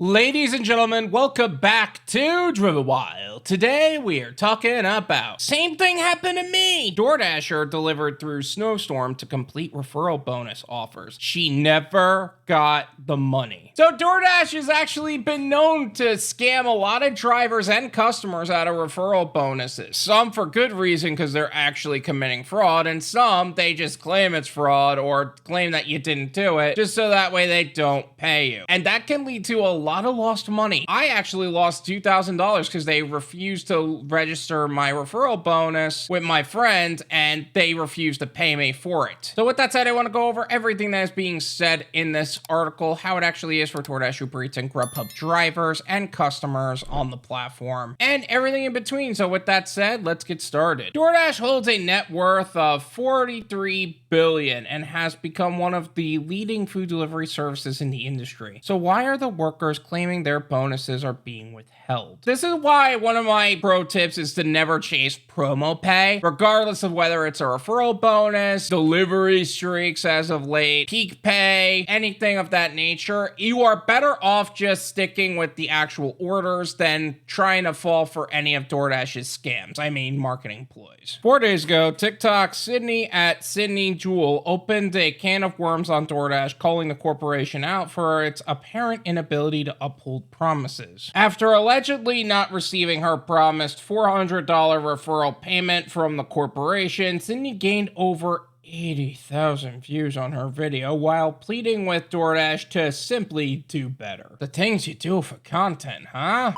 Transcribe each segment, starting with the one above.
Ladies and gentlemen, welcome back to Driven Wyld. Today we are talking about same thing happened to me. DoorDasher delivered through snowstorm to complete referral bonus offers. She never got the money. So DoorDash has actually been known to scam a lot of drivers and customers out of referral bonuses. Some for good reason because they're actually committing fraud, and some they just claim it's fraud or claim that you didn't do it just so that way they don't pay you. And that can lead to a lot of lost money. I actually lost $2,000 because they refused to register my referral bonus with my friend and they refused to pay me for it. So with that said, I want to go over everything that is being said in this article, how it actually is for Doordash UberEats and Grubhub drivers and customers on the platform, and everything in between. So with that said, let's get started. DoorDash holds a net worth of $43 billion and has become one of the leading food delivery services in the industry. So why are the workers claiming their bonuses are being withheld? This is why one of my pro tips is to never chase promo pay, regardless of whether it's a referral bonus, delivery streaks as of late, peak pay, anything of that nature. You are better off just sticking with the actual orders than trying to fall for any of DoorDash's scams. I mean, marketing ploys. 4 days ago, TikTok Sydney at Sydney Jewel opened a can of worms on DoorDash, calling the corporation out for its apparent inability to uphold promises. After allegedly not receiving her promised $400 referral payment from the corporation, Sydney gained over 80,000 views on her video while pleading with DoorDash to simply do better. The things you do for content, huh?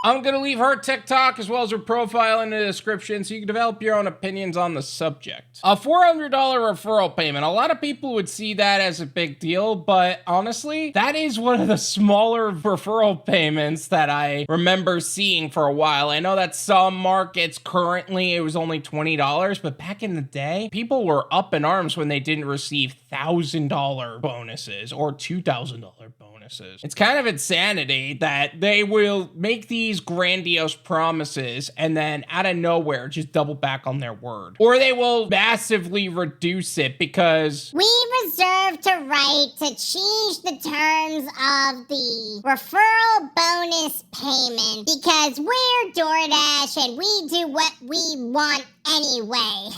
I'm gonna leave her TikTok as well as her profile in the description so you can develop your own opinions on the subject. A $400 referral payment. A lot of people would see that as a big deal, but honestly, that is one of the smaller referral payments that I remember seeing for a while. I know that some markets currently it was only $20, but back in the day, people were up in arms when they didn't receive $1,000 bonuses or $2,000 bonuses. It's kind of insanity that they will make these grandiose promises and then out of nowhere just double back on their word. Or they will massively reduce it because we reserve the right to change the terms of the referral bonus payment because we're DoorDash and we do what we want anyway.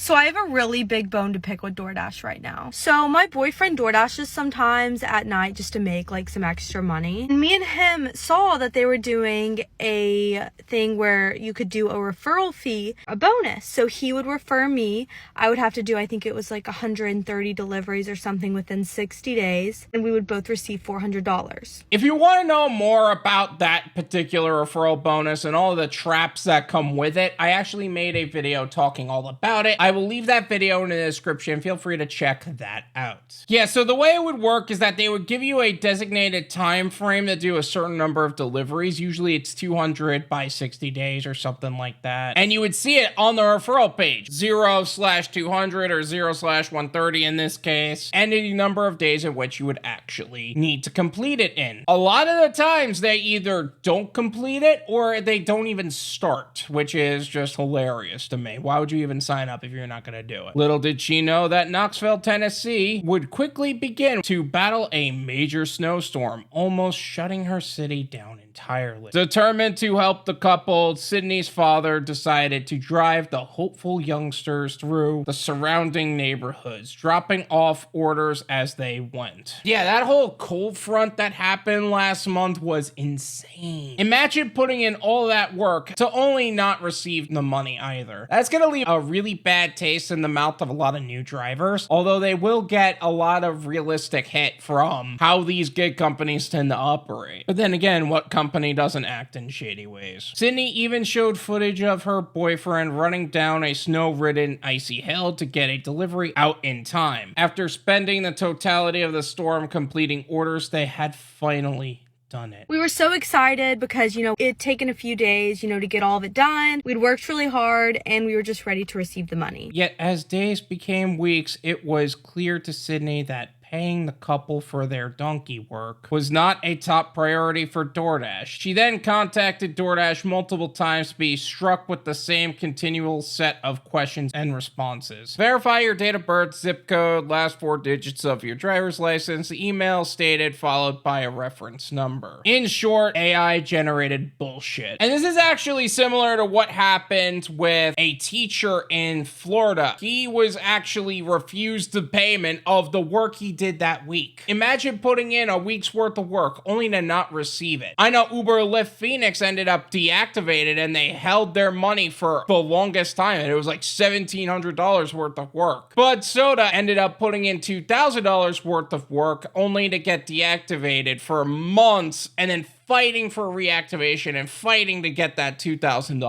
So I have a really big bone to pick with DoorDash right now. So my boyfriend DoorDashes sometimes at night just to make like some extra money. And me and him saw that they were doing a thing where you could do a referral fee, a bonus. So he would refer me. I would have to do, I think it was like 130 deliveries or something within 60 days. And we would both receive $400. If you want to know more about that particular referral bonus and all of the traps that come with it, I actually made a video talking all about it. I will leave that video in the description. Feel free to check that out. Yeah, so the way it would work is that they would give you a designated time frame to do a certain number of deliveries. Usually it's 200 by 60 days or something like that. And you would see it on the referral page, 0/200 or 0/130 in this case, and the number of days in which you would actually need to complete it in. A lot of the times they either don't complete it or they don't even start, which is just hilarious to me. Why would you even sign up if you're not going to do it? Little did she know that Knoxville, Tennessee would quickly begin to battle a major snowstorm, almost shutting her city down entirely. Determined to help the couple, Sydney's father decided to drive the hopeful youngsters through the surrounding neighborhoods, dropping off orders as they went. Yeah, that whole cold front that happened last month was insane. Imagine putting in all that work to only not receive the money either. That's gonna leave a really bad taste in the mouth of a lot of new drivers, although they will get a lot of realistic hit from how these gig companies tend to operate. But then again, what company doesn't act in shady ways? Sydney even showed footage of her boyfriend running down a snow-ridden icy hill to get a delivery out in time. After spending the totality of the storm completing orders, they had finally done it. We were so excited because, it'd taken a few days, to get all of it done. We'd worked really hard and we were just ready to receive the money. Yet as days became weeks, it was clear to Sydney that paying the couple for their donkey work was not a top priority for DoorDash. She then contacted DoorDash multiple times to be struck with the same continual set of questions and responses. Verify your date of birth, zip code, last 4 digits of your driver's license, the email stated, followed by a reference number. In short, AI generated bullshit. And this is actually similar to what happened with a teacher in Florida. He was actually refused the payment of the work he did that week. Imagine putting in a week's worth of work only to not receive it. I know Uber Lyft Phoenix ended up deactivated and they held their money for the longest time, and it was like $1,700 worth of work. Bud Soda ended up putting in $2,000 worth of work only to get deactivated for months and then fighting for reactivation and fighting to get that $2,000.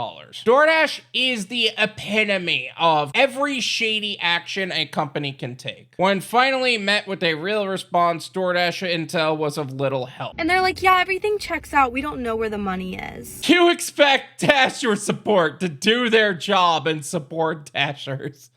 DoorDash is the epitome of every shady action a company can take. When finally met with a real response, DoorDash intel was of little help. And they're like, yeah, everything checks out. We don't know where the money is. You expect Dasher support to do their job and support Dashers.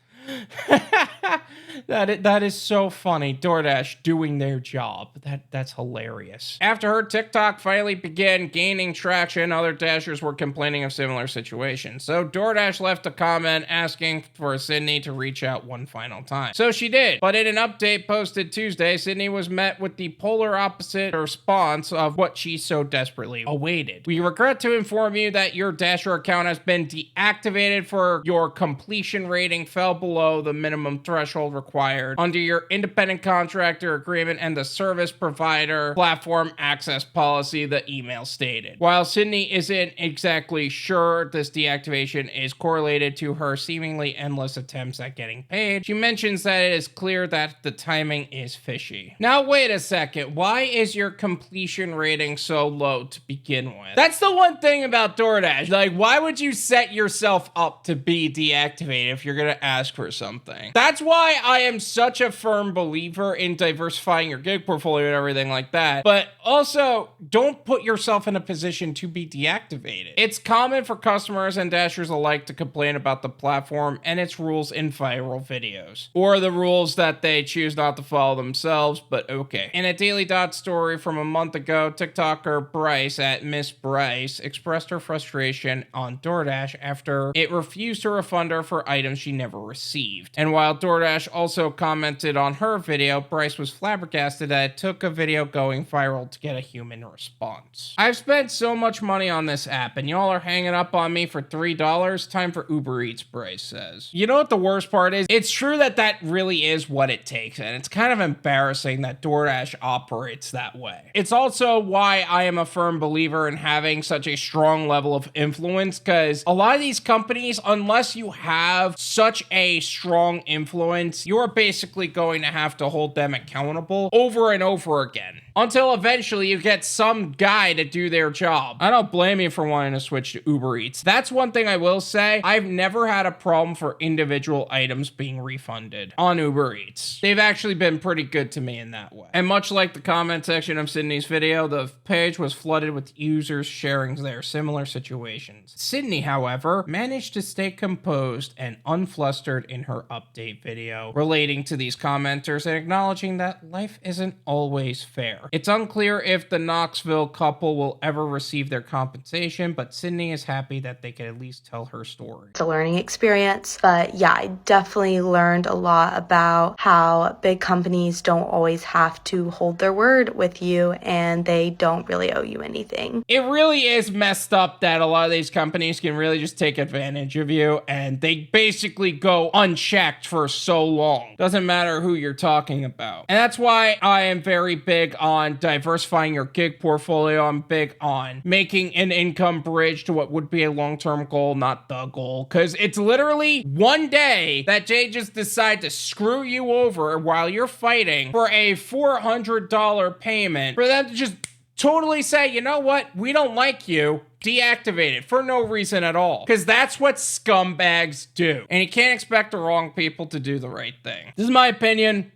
That is so funny. DoorDash doing their job. That's hilarious. After her TikTok finally began gaining traction, other Dashers were complaining of similar situations. So DoorDash left a comment asking for Sydney to reach out one final time. So she did. But in an update posted Tuesday, Sydney was met with the polar opposite response of what she so desperately awaited. We regret to inform you that your Dasher account has been deactivated for your completion rating fell below the minimum threshold required under your independent contractor agreement and the service provider platform access policy, the email stated. While Sydney isn't exactly sure this deactivation is correlated to her seemingly endless attempts at getting paid, she mentions that it is clear that the timing is fishy. Now wait a second, why is your completion rating so low to begin with? That's the one thing about DoorDash. Like, why would you set yourself up to be deactivated if you're gonna ask for something? That's why I am such a firm believer in diversifying your gig portfolio and everything like that. But also, don't put yourself in a position to be deactivated. It's common for customers and Dashers alike to complain about the platform and its rules in viral videos, or the rules that they choose not to follow themselves, but okay. In a Daily Dot story from a month ago, TikToker Bryce at Miss Bryce expressed her frustration on DoorDash after it refused to refund her for items she never received. And while DoorDash also commented on her video, Bryce was flabbergasted that it took a video going viral to get a human response. I've spent so much money on this app and y'all are hanging up on me for $3? Time for Uber Eats, Bryce says. You know what the worst part is? It's true that that really is what it takes, and it's kind of embarrassing that DoorDash operates that way. It's also why I am a firm believer in having such a strong level of influence, because a lot of these companies, unless you have such a strong influence, you're basically going to have to hold them accountable over and over again until eventually you get some guy to do their job. I don't blame you for wanting to switch to Uber Eats. That's one thing I will say. I've never had a problem for individual items being refunded on Uber Eats. They've actually been pretty good to me in that way. And much like the comment section of Sydney's video, the page was flooded with users sharing their similar situations. Sydney, however, managed to stay composed and unflustered in her update video relating to these commenters and acknowledging that life isn't always fair. It's unclear if the Knoxville couple will ever receive their compensation, but Sydney is happy that they can at least tell her story. It's a learning experience, but yeah, I definitely learned a lot about how big companies don't always have to hold their word with you and they don't really owe you anything. It really is messed up that a lot of these companies can really just take advantage of you and they basically go unchecked for so long. Doesn't matter who you're talking about. And that's why I am very big on diversifying your gig portfolio. I'm big on making an income bridge to what would be a long-term goal, not the goal. Because it's literally one day that they just decide to screw you over while you're fighting for a $400 payment for them to just totally say, you know what, we don't like you, deactivate it for no reason at all. Because that's what scumbags do. And you can't expect the wrong people to do the right thing. This is my opinion.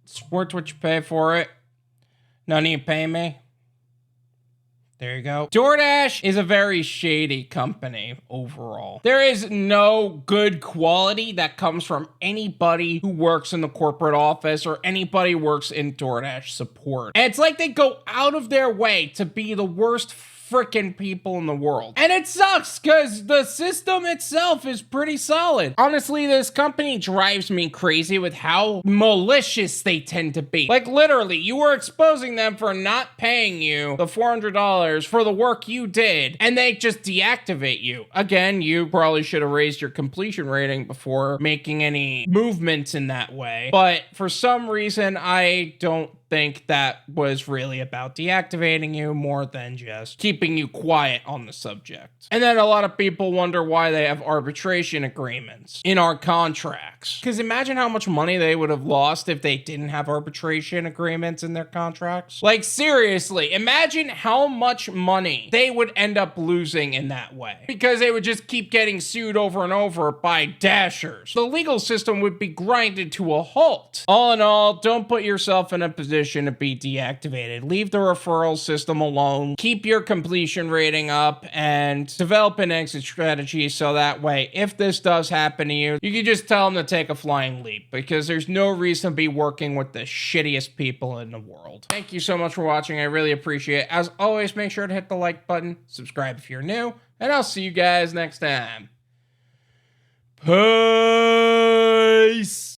It's worth what you pay for it. None of you pay me. There you go. DoorDash is a very shady company overall. There is no good quality that comes from anybody who works in the corporate office or anybody who works in DoorDash support. And it's like they go out of their way to be the worst freaking people in the world. And it sucks because the system itself is pretty solid. Honestly, this company drives me crazy with how malicious they tend to be. Like literally, you were exposing them for not paying you the $400 for the work you did, and they just deactivate you. Again, you probably should have raised your completion rating before making any movements in that way. But for some reason, I don't think that was really about deactivating you more than just keeping you quiet on the subject. And then a lot of people wonder why they have arbitration agreements in our contracts. Because imagine how much money they would have lost if they didn't have arbitration agreements in their contracts. Like seriously, imagine how much money they would end up losing in that way. Because they would just keep getting sued over and over by Dashers. The legal system would be grinded to a halt. All in all, don't put yourself in a position to be deactivated. Leave the referral system alone. Keep your completion rating up and develop an exit strategy so that way, if this does happen to you, you can just tell them to take a flying leap because there's no reason to be working with the shittiest people in the world. Thank you so much for watching. I really appreciate it. As always, make sure to hit the like button, subscribe if you're new, and I'll see you guys next time. Peace.